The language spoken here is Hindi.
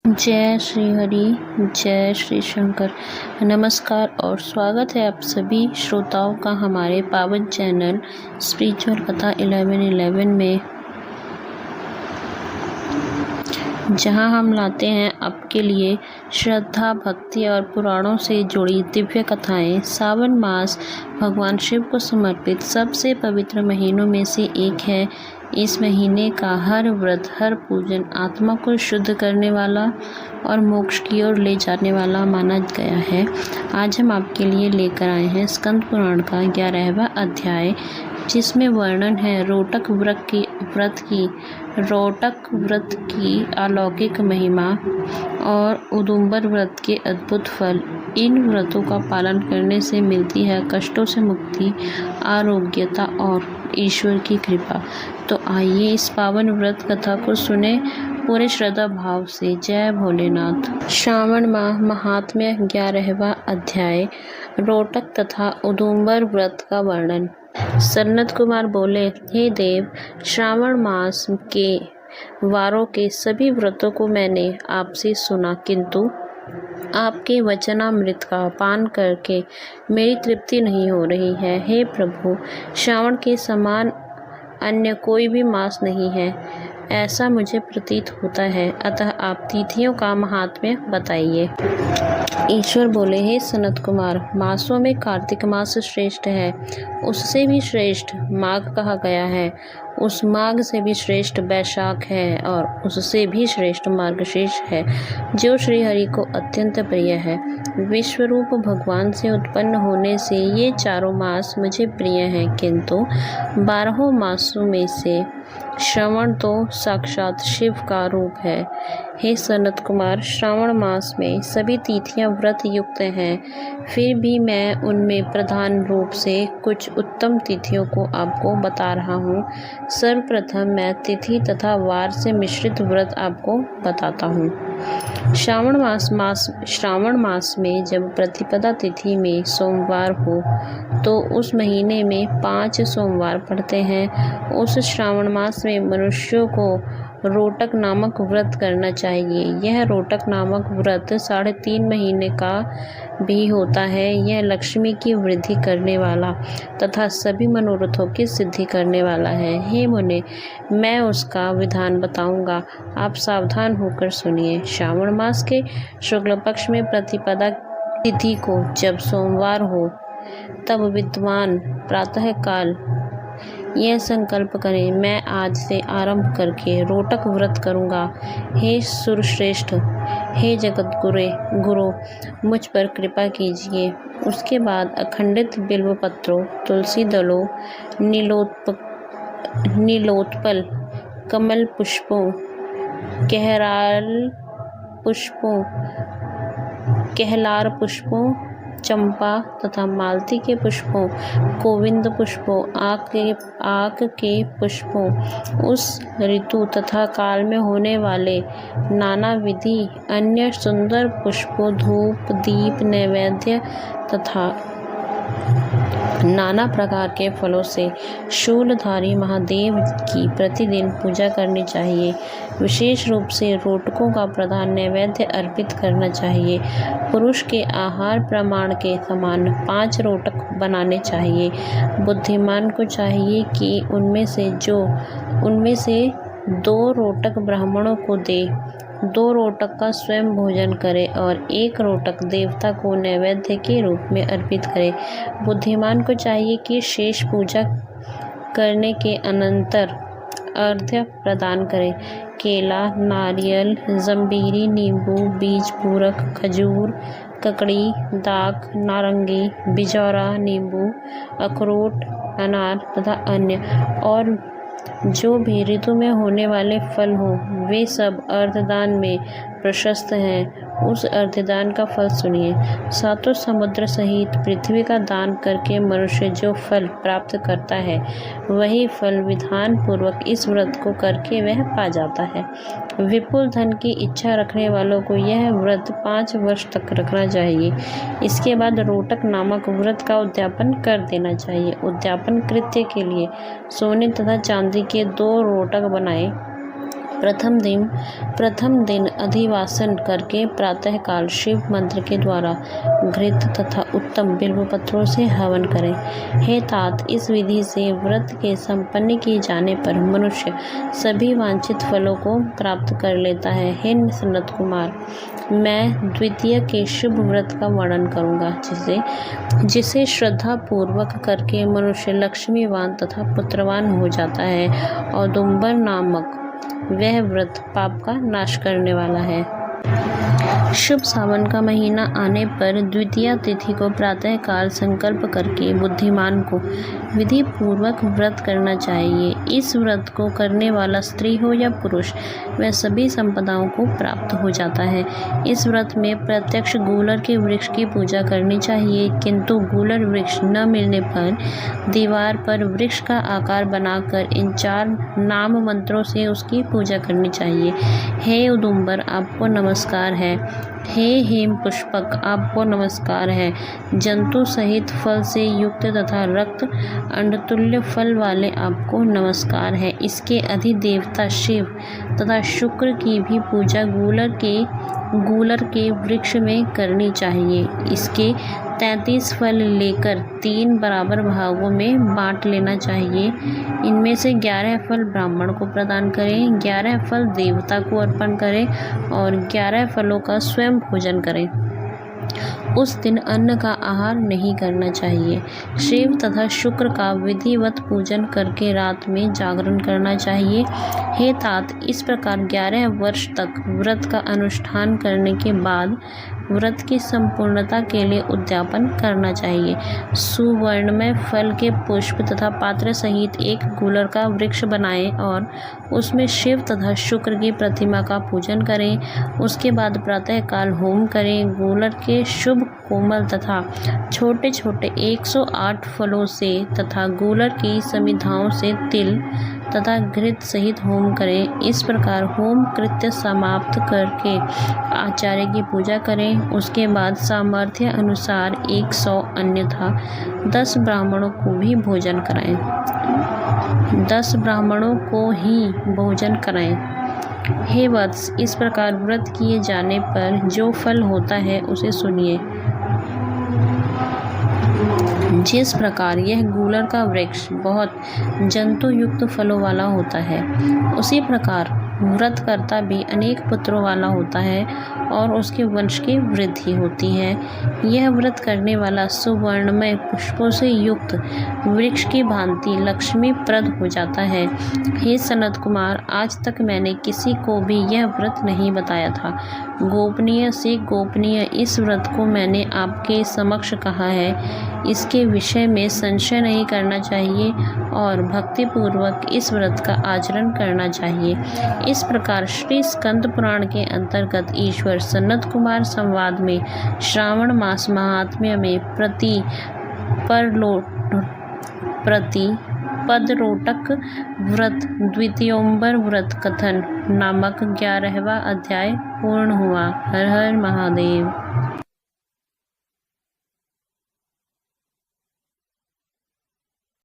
जय श्री हरि, जय श्री शंकर। नमस्कार और स्वागत है आप सभी श्रोताओं का हमारे पावन चैनल स्पिरिचुअल कथा 1111 में, जहां हम लाते हैं आपके लिए श्रद्धा, भक्ति और पुराणों से जुड़ी दिव्य कथाएं। सावन मास भगवान शिव को समर्पित सबसे पवित्र महीनों में से एक है। इस महीने का हर व्रत, हर पूजन आत्मा को शुद्ध करने वाला और मोक्ष की ओर ले जाने वाला माना गया है। आज हम आपके लिए लेकर आए हैं स्कंद पुराण का 11वां अध्याय, जिसमें वर्णन है रोटक व्रत की अलौकिक महिमा और उदुम्बर व्रत के अद्भुत फल। इन व्रतों का पालन करने से मिलती है कष्टों से मुक्ति, आरोग्यता और ईश्वर की कृपा। तो आइए इस पावन व्रत कथा को सुने पूरे श्रद्धा भाव से। जय भोलेनाथ। श्रावण माह महात्म्य 11वां अध्याय, रोटक तथा उदुम्बर व्रत का वर्णन। सनत कुमार बोले, हे देव, श्रावण मास के वारों के सभी व्रतों को मैंने आपसे सुना, किंतु आपके वचनामृत का पान करके मेरी तृप्ति नहीं हो रही है। हे प्रभु, श्रावण के समान अन्य कोई भी मास नहीं है, ऐसा मुझे प्रतीत होता है, अतः आप तिथियों का महात्म्य बताइए। ईश्वर बोले, हे सनत कुमार, मासों में कार्तिक मास श्रेष्ठ है, उससे भी श्रेष्ठ माघ कहा गया है, उस माघ से भी श्रेष्ठ बैशाख है और उससे भी श्रेष्ठ मार्गशीर्ष है, जो श्री हरि को अत्यंत प्रिय है। विश्वरूप भगवान से उत्पन्न होने से ये चारों मास मुझे प्रिय हैं, किंतु 12 मासों में से श्रावण तो साक्षात शिव का रूप है। हे सनत कुमार, श्रावण मास में सभी तिथियां व्रत युक्त हैं, फिर भी मैं उनमें प्रधान रूप से कुछ उत्तम तिथियों को आपको बता रहा हूँ। सर्वप्रथम मैं तिथि तथा वार से मिश्रित व्रत आपको बताता हूँ। श्रावण मास में जब प्रतिपदा तिथि में सोमवार हो तो उस महीने में 5 सोमवार पड़ते हैं। उस श्रावण मास में मनुष्यों को रोटक नामक व्रत करना चाहिए। यह रोटक नामक व्रत 3.5 महीने का भी होता है। यह लक्ष्मी की वृद्धि करने वाला तथा सभी मनोरथों की सिद्धि करने वाला है। हे मुने, मैं उसका विधान बताऊंगा, आप सावधान होकर सुनिए। श्रावण मास के शुक्ल पक्ष में प्रतिपदा तिथि को जब सोमवार हो, तब विद्वान प्रातः काल यह संकल्प करें, मैं आज से आरंभ करके रोटक व्रत करूंगा। हे सुरश्रेष्ठ, हे जगत गुरु, मुझ पर कृपा कीजिए। उसके बाद अखंडित बिल्व पत्रों, तुलसी दलों, नीलोत्पल, कमल पुष्पों, कहलार पुष्पों, चंपा तथा मालती के पुष्पों, गोविंद पुष्पों, आक के पुष्पों, उस ऋतु तथा काल में होने वाले नाना विधि अन्य सुंदर पुष्पों, धूप, दीप, नैवेद्य तथा नाना प्रकार के फलों से शूलधारी महादेव की प्रतिदिन पूजा करनी चाहिए। विशेष रूप से रोटकों का प्रधान नैवेद्य अर्पित करना चाहिए। पुरुष के आहार प्रमाण के समान 5 रोटक बनाने चाहिए। बुद्धिमान को चाहिए कि उनमें से 2 रोटक ब्राह्मणों को दे, 2 रोटक का स्वयं भोजन करे और 1 रोटक देवता को नैवेद्य के रूप में अर्पित करे। बुद्धिमान को चाहिए कि शेष पूजा करने के अनंतर अर्घ्य प्रदान करे। केला, नारियल, जंबीरी, नींबू, बीज पूरक, खजूर, ककड़ी, दाख, नारंगी, बिजौरा, नींबू, अखरोट, अनार तथा अन्य और जो भी ऋतु में होने वाले फल हों, वे सब अर्धदान में प्रशस्त हैं। उस अर्धदान का फल सुनिए। 7 समुद्र सहित पृथ्वी का दान करके मनुष्य जो फल प्राप्त करता है, वही फल विधान पूर्वक इस व्रत को करके वह पा जाता है। विपुल धन की इच्छा रखने वालों को यह व्रत 5 वर्ष तक रखना चाहिए। इसके बाद रोटक नामक व्रत का उद्यापन कर देना चाहिए। उद्यापन कृत्य के लिए सोने तथा चांदी के 2 रोटक बनाए प्रथम दिन अधिवासन करके प्रातःकाल शिव मंत्र के द्वारा घृत तथा उत्तम बिल्व पत्रों से हवन करें। हे तात, इस विधि से व्रत के संपन्न किए जाने पर मनुष्य सभी वांछित फलों को प्राप्त कर लेता है। हे सनत कुमार, मैं द्वितीय के शुभ व्रत का वर्णन करूंगा, जिसे श्रद्धा पूर्वक करके मनुष्य लक्ष्मीवान तथा पुत्रवान हो जाता है। औदुंबर नामक वह व्रत पाप का नाश करने वाला है। शुभ सावन का महीना आने पर द्वितीया तिथि को प्रातःकाल संकल्प करके बुद्धिमान को विधि पूर्वक व्रत करना चाहिए। इस व्रत को करने वाला स्त्री हो या पुरुष, वह सभी संपदाओं को प्राप्त हो जाता है। इस व्रत में प्रत्यक्ष गूलर के वृक्ष की पूजा करनी चाहिए, किंतु गूलर वृक्ष न मिलने पर दीवार पर वृक्ष का आकार बनाकर इन 4 नाम मंत्रों से उसकी पूजा करनी चाहिए। हे उदुंबर, आपको नमस्कार है। हे हेम पुष्पक, आपको नमस्कार है। जंतु सहित फल से युक्त तथा रक्त अंडतुल्य फल वाले आपको नमस्कार है। इसके अधिदेवता शिव तथा शुक्र की भी पूजा गूलर के वृक्ष में करनी चाहिए। इसके 33 फल लेकर 3 बराबर भागों में बांट लेना चाहिए। इनमें से 11 फल ब्राह्मण को प्रदान करें, 11 फल देवता को अर्पण करें और 11 फलों का स्वयं भोजन करें। उस दिन अन्न का आहार नहीं करना चाहिए। शिव तथा शुक्र का विधिवत पूजन करके रात में जागरण करना चाहिए। हे तात, इस प्रकार 11 वर्ष तक व्रत का अनुष्ठान करने के बाद व्रत की संपूर्णता के लिए उद्यापन करना चाहिए। सुवर्णमय फल के पुष्प तथा पात्र सहित एक गूलर का वृक्ष बनाएं और उसमें शिव तथा शुक्र की प्रतिमा का पूजन करें। उसके बाद प्रातःकाल होम करें। गूलर के शुभ कोमल तथा छोटे छोटे 108 फलों से तथा गूलर की समिधाओं से तिल तथा घृत सहित होम करें। इस प्रकार होम कृत्य समाप्त करके आचार्य की पूजा करें। उसके बाद सामर्थ्य अनुसार 100 अन्यथा 10 ब्राह्मणों को भी भोजन कराएं। 10 ब्राह्मणों को ही भोजन कराएं। हे वत्स, इस प्रकार व्रत किए जाने पर जो फल होता है उसे सुनिए। जिस प्रकार यह गूलर का वृक्ष बहुत जंतु युक्त फलों वाला होता है, उसी प्रकार व्रत करता भी अनेक पुत्रों वाला होता है और उसके वंश की वृद्धि होती है। यह व्रत करने वाला सुवर्णमय पुष्पों से युक्त वृक्ष की भांति लक्ष्मीप्रद हो जाता है। हे सनत कुमार, आज तक मैंने किसी को भी यह व्रत नहीं बताया था। गोपनीय से गोपनीय इस व्रत को मैंने आपके समक्ष कहा है। इसके विषय में संशय नहीं करना चाहिए और भक्तिपूर्वक इस व्रत का आचरण करना चाहिए। इस प्रकार श्री स्कंद पुराण के अंतर्गत ईश्वर सनत कुमार संवाद में श्रावण मास महात्म्य में पदरोटक व्रत द्वितीयोंबर व्रत कथन नामक 11वां अध्याय पूर्ण हुआ। हर हर महादेव।